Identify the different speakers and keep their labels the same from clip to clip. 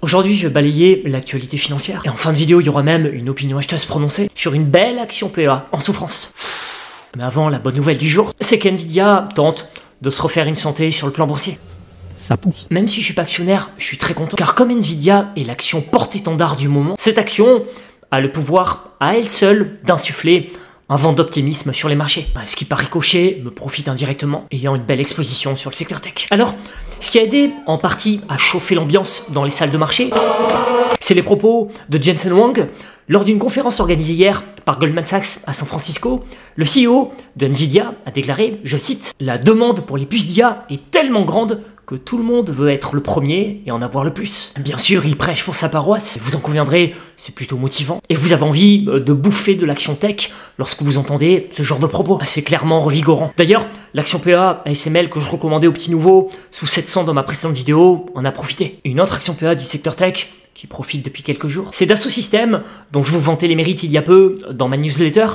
Speaker 1: Aujourd'hui, je vais balayer l'actualité financière. Et en fin de vidéo, il y aura même une opinion acheteuse prononcée sur une belle action PEA en souffrance. Mais avant, la bonne nouvelle du jour, c'est qu'NVIDIA tente de se refaire une santé sur le plan boursier.
Speaker 2: Ça pousse.
Speaker 1: Même si je suis pas actionnaire, je suis très content. Car comme NVIDIA est l'action porte-étendard du moment, cette action a le pouvoir à elle seule d'insuffler un vent d'optimisme sur les marchés. Ce qui par ricochet me profite indirectement, ayant une belle exposition sur le secteur tech. Alors, ce qui a aidé en partie à chauffer l'ambiance dans les salles de marché, c'est les propos de Jensen Huang lors d'une conférence organisée hier par Goldman Sachs à San Francisco. Le CEO de NVIDIA a déclaré, je cite, « La demande pour les puces d'IA est tellement grande que tout le monde veut être le premier et en avoir le plus. » Bien sûr, il prêche pour sa paroisse, vous en conviendrez, c'est plutôt motivant. Et vous avez envie de bouffer de l'action tech lorsque vous entendez ce genre de propos. C'est clairement revigorant. D'ailleurs, l'action PEA ASML que je recommandais aux petits nouveaux sous 700 dans ma précédente vidéo en a profité. Une autre action PEA du secteur tech qui profite depuis quelques jours, c'est Dassault Systèmes, dont je vous vantais les mérites il y a peu dans ma newsletter.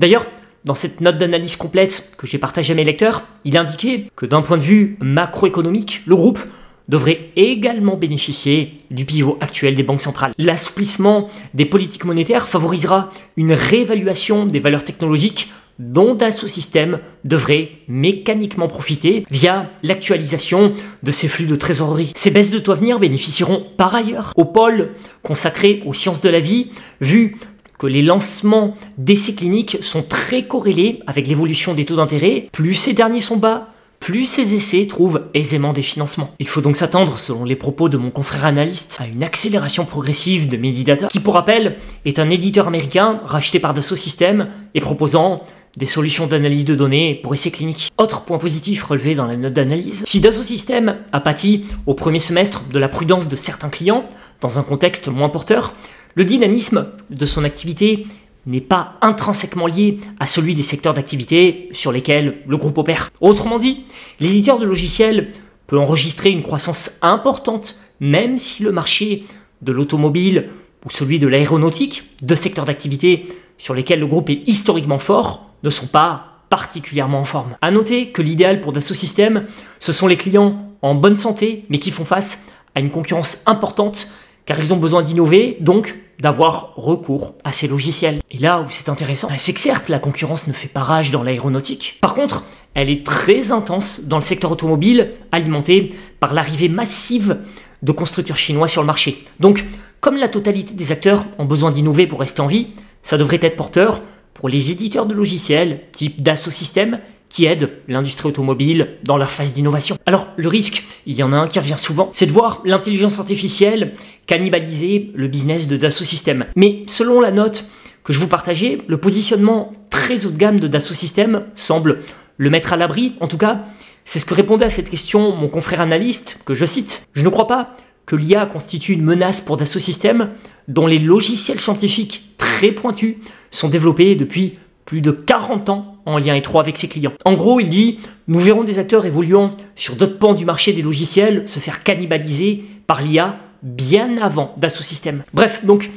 Speaker 1: D'ailleurs, dans cette note d'analyse complète que j'ai partagée à mes lecteurs, il indiquait que d'un point de vue macroéconomique, le groupe devrait également bénéficier du pivot actuel des banques centrales. L'assouplissement des politiques monétaires favorisera une réévaluation des valeurs technologiques dont Dassault Systèmes devrait mécaniquement profiter via l'actualisation de ses flux de trésorerie. Ces baisses de taux à venir bénéficieront par ailleurs au pôle consacré aux sciences de la vie, vu que les lancements d'essais cliniques sont très corrélés avec l'évolution des taux d'intérêt. Plus ces derniers sont bas, plus ces essais trouvent aisément des financements. Il faut donc s'attendre, selon les propos de mon confrère analyste, à une accélération progressive de Medidata, qui pour rappel est un éditeur américain racheté par Dassault Systèmes et proposant des solutions d'analyse de données pour essais cliniques. Autre point positif relevé dans la note d'analyse, si Dassault Systèmes a pâti au premier semestre de la prudence de certains clients, dans un contexte moins porteur, le dynamisme de son activité n'est pas intrinsèquement lié à celui des secteurs d'activité sur lesquels le groupe opère. Autrement dit, l'éditeur de logiciels peut enregistrer une croissance importante, même si le marché de l'automobile ou celui de l'aéronautique, deux secteurs d'activité sur lesquels le groupe est historiquement fort, ne sont pas particulièrement en forme. A noter que l'idéal pour Dassault Systèmes, ce sont les clients en bonne santé, mais qui font face à une concurrence importante, car ils ont besoin d'innover, donc d'avoir recours à ces logiciels. Et là où c'est intéressant, c'est que certes, la concurrence ne fait pas rage dans l'aéronautique. Par contre, elle est très intense dans le secteur automobile, alimenté par l'arrivée massive de constructeurs chinois sur le marché. Donc, comme la totalité des acteurs ont besoin d'innover pour rester en vie, ça devrait être porteur pour les éditeurs de logiciels, type Dassault Systèmes, qui aident l'industrie automobile dans leur phase d'innovation. Alors, le risque, il y en a un qui revient souvent, c'est de voir l'intelligence artificielle cannibaliser le business de Dassault Systèmes. Mais selon la note que je vous partageais, le positionnement très haut de gamme de Dassault Systèmes semble le mettre à l'abri. En tout cas, c'est ce que répondait à cette question mon confrère analyste, que je cite. « Je ne crois pas que l'IA constitue une menace pour Dassault Systèmes, dont les logiciels scientifiques très pointus sont développés depuis plus de 40 ans en lien étroit avec ses clients. » En gros, il dit « Nous verrons des acteurs évoluant sur d'autres pans du marché des logiciels se faire cannibaliser par l'IA bien avant Dassault Systèmes. » Bref, donc,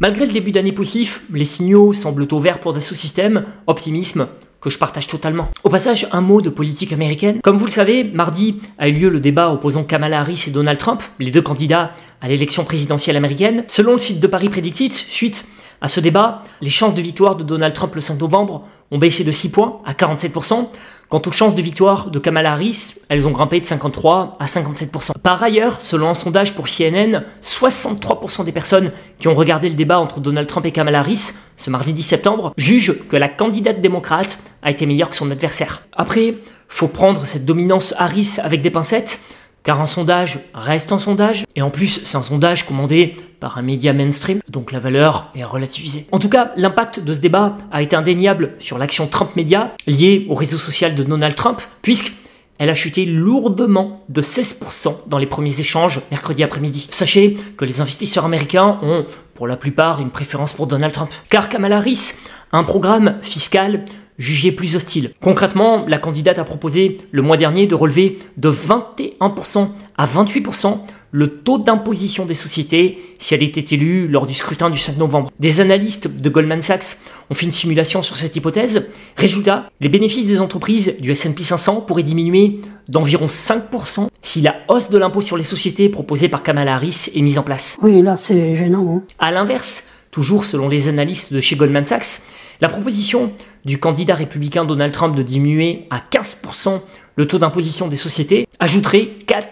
Speaker 1: malgré le début d'année poussif, les signaux semblent au vert pour Dassault Systèmes, optimisme que je partage totalement. Au passage, un mot de politique américaine. Comme vous le savez, mardi a eu lieu le débat opposant Kamala Harris et Donald Trump, les deux candidats à l'élection présidentielle américaine. Selon le site de Paris Predicted, suite à ce débat, les chances de victoire de Donald Trump le 5 novembre ont baissé de 6 points à 47%. Quant aux chances de victoire de Kamala Harris, elles ont grimpé de 53 à 57%. Par ailleurs, selon un sondage pour CNN, 63% des personnes qui ont regardé le débat entre Donald Trump et Kamala Harris ce mardi 10 septembre jugent que la candidate démocrate a été meilleure que son adversaire. Après, faut prendre cette dominance Harris avec des pincettes, car un sondage reste un sondage, et en plus c'est un sondage commandé par un média mainstream, donc la valeur est relativisée. En tout cas, l'impact de ce débat a été indéniable sur l'action Trump Media, liée au réseau social de Donald Trump, puisqu'elle a chuté lourdement de 16% dans les premiers échanges mercredi après-midi. Sachez que les investisseurs américains ont, pour la plupart, une préférence pour Donald Trump, car Kamala Harris a un programme fiscal jugé plus hostile. Concrètement, la candidate a proposé le mois dernier de relever de 21% à 28% le taux d'imposition des sociétés si elle était élue lors du scrutin du 5 novembre. Des analystes de Goldman Sachs ont fait une simulation sur cette hypothèse. Résultat, les bénéfices des entreprises du S&P 500 pourraient diminuer d'environ 5% si la hausse de l'impôt sur les sociétés proposée par Kamala Harris est mise en place.
Speaker 2: Oui, là, c'est gênant. Hein.
Speaker 1: À l'inverse, toujours selon les analystes de chez Goldman Sachs, la proposition du candidat républicain Donald Trump de diminuer à 15% le taux d'imposition des sociétés ajouterait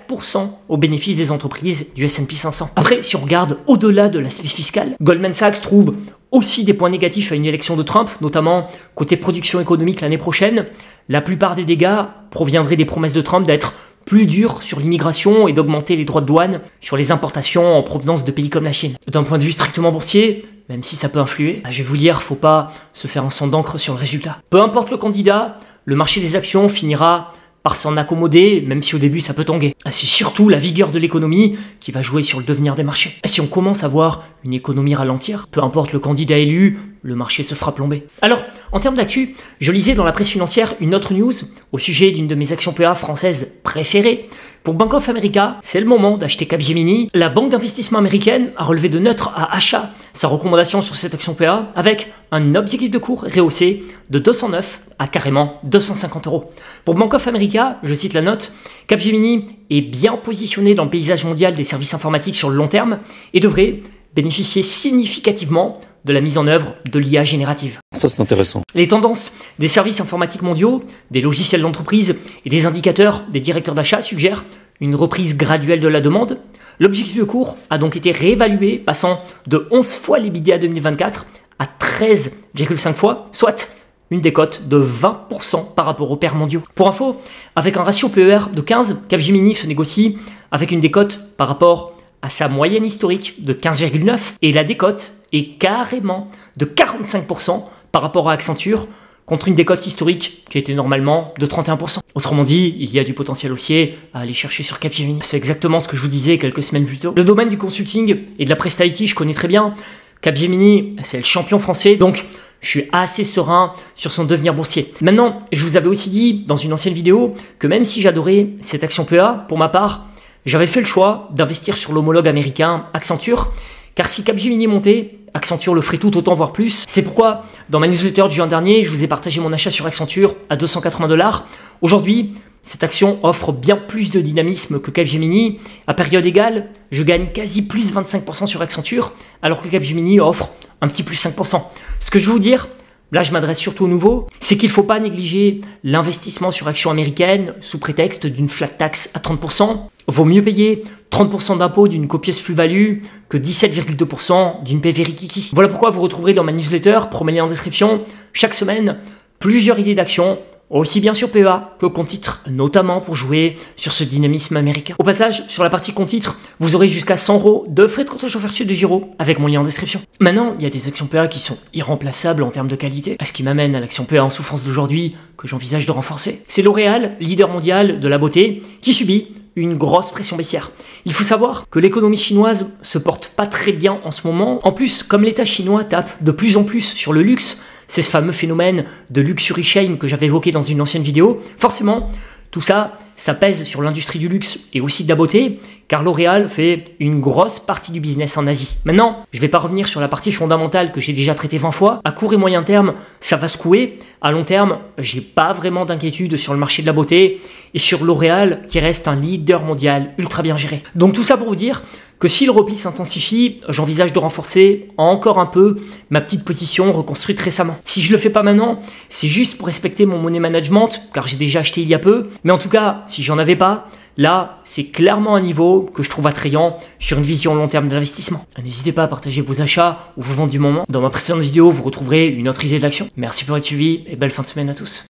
Speaker 1: 4% aux bénéfices des entreprises du S&P 500. Après, si on regarde au-delà de l'aspect fiscal, Goldman Sachs trouve aussi des points négatifs à une élection de Trump, notamment côté production économique l'année prochaine. La plupart des dégâts proviendraient des promesses de Trump d'être plus dur sur l'immigration et d'augmenter les droits de douane sur les importations en provenance de pays comme la Chine. D'un point de vue strictement boursier, même si ça peut influer, je vais vous dire, faut pas se faire un sang d'encre sur le résultat. Peu importe le candidat, le marché des actions finira par s'en accommoder, même si au début ça peut tanguer. C'est surtout la vigueur de l'économie qui va jouer sur le devenir des marchés. Si on commence à voir une économie ralentir, peu importe le candidat élu, le marché se fera plomber. Alors, en termes d'actu, je lisais dans la presse financière une autre news au sujet d'une de mes actions PA françaises préférées. Pour Bank of America, c'est le moment d'acheter Capgemini. La banque d'investissement américaine a relevé de neutre à achat sa recommandation sur cette action PA avec un objectif de cours rehaussé de 209 à carrément 250 €. Pour Bank of America, je cite la note, Capgemini est bien positionné dans le paysage mondial des services informatiques sur le long terme et devrait bénéficier significativement de la mise en œuvre de l'IA générative.
Speaker 3: Ça, c'est intéressant.
Speaker 1: Les tendances des services informatiques mondiaux, des logiciels d'entreprise et des indicateurs des directeurs d'achat suggèrent une reprise graduelle de la demande. L'objectif de cours a donc été réévalué, passant de 11 fois l'EBITDA 2024 à 13,5 fois, soit une décote de 20% par rapport aux pairs mondiaux. Pour info, avec un ratio PER de 15, Capgemini se négocie avec une décote par rapport à sa moyenne historique de 15,9 et la décote est carrément de 45% par rapport à Accenture contre une décote historique qui était normalement de 31%. Autrement dit, il y a du potentiel haussier à aller chercher sur Capgemini. C'est exactement ce que je vous disais quelques semaines plus tôt. Le domaine du consulting et de la presta IT, je connais très bien. Capgemini, c'est le champion français, donc je suis assez serein sur son devenir boursier. Maintenant, je vous avais aussi dit dans une ancienne vidéo que même si j'adorais cette action PA, pour ma part, j'avais fait le choix d'investir sur l'homologue américain Accenture, car si Capgemini montait, Accenture le ferait tout autant, voire plus. C'est pourquoi, dans ma newsletter du juin dernier, je vous ai partagé mon achat sur Accenture à 280 $. Aujourd'hui, cette action offre bien plus de dynamisme que Capgemini. À période égale, je gagne quasi plus 25% sur Accenture, alors que Capgemini offre un petit plus 5%. Ce que je veux vous dire, là je m'adresse surtout aux nouveaux, c'est qu'il ne faut pas négliger l'investissement sur actions américaines sous prétexte d'une flat tax à 30%. Vaut mieux payer 30% d'impôt d'une copieuse plus-value que 17,2% d'une PV Rikiki. Voilà pourquoi vous retrouverez dans ma newsletter, promet en description, chaque semaine, plusieurs idées d'actions, aussi bien sur PEA que compte titre, notamment pour jouer sur ce dynamisme américain. Au passage, sur la partie compte titre, vous aurez jusqu'à 100 € de frais de courtage offerts sur de Giro avec mon lien en description. Maintenant, il y a des actions PEA qui sont irremplaçables en termes de qualité, ce qui m'amène à l'action PEA en souffrance d'aujourd'hui que j'envisage de renforcer. C'est L'Oréal, leader mondial de la beauté, qui subit une grosse pression baissière. Il faut savoir que l'économie chinoise se porte pas très bien en ce moment. En plus, comme l'État chinois tape de plus en plus sur le luxe, c'est ce fameux phénomène de luxury shame que j'avais évoqué dans une ancienne vidéo. Forcément, tout ça, ça pèse sur l'industrie du luxe et aussi de la beauté, car L'Oréal fait une grosse partie du business en Asie. Maintenant, je ne vais pas revenir sur la partie fondamentale que j'ai déjà traitée 20 fois. À court et moyen terme, ça va secouer. À long terme, j'ai pas vraiment d'inquiétude sur le marché de la beauté et sur L'Oréal qui reste un leader mondial ultra bien géré. Donc tout ça pour vous dire que si le repli s'intensifie, j'envisage de renforcer encore un peu ma petite position reconstruite récemment. Si je le fais pas maintenant, c'est juste pour respecter mon money management, car j'ai déjà acheté il y a peu. Mais en tout cas, si j'en avais pas, là, c'est clairement un niveau que je trouve attrayant sur une vision long terme de l'investissement. N'hésitez pas à partager vos achats ou vos ventes du moment. Dans ma précédente vidéo, vous retrouverez une autre idée d'action. Merci pour votre suivi et belle fin de semaine à tous.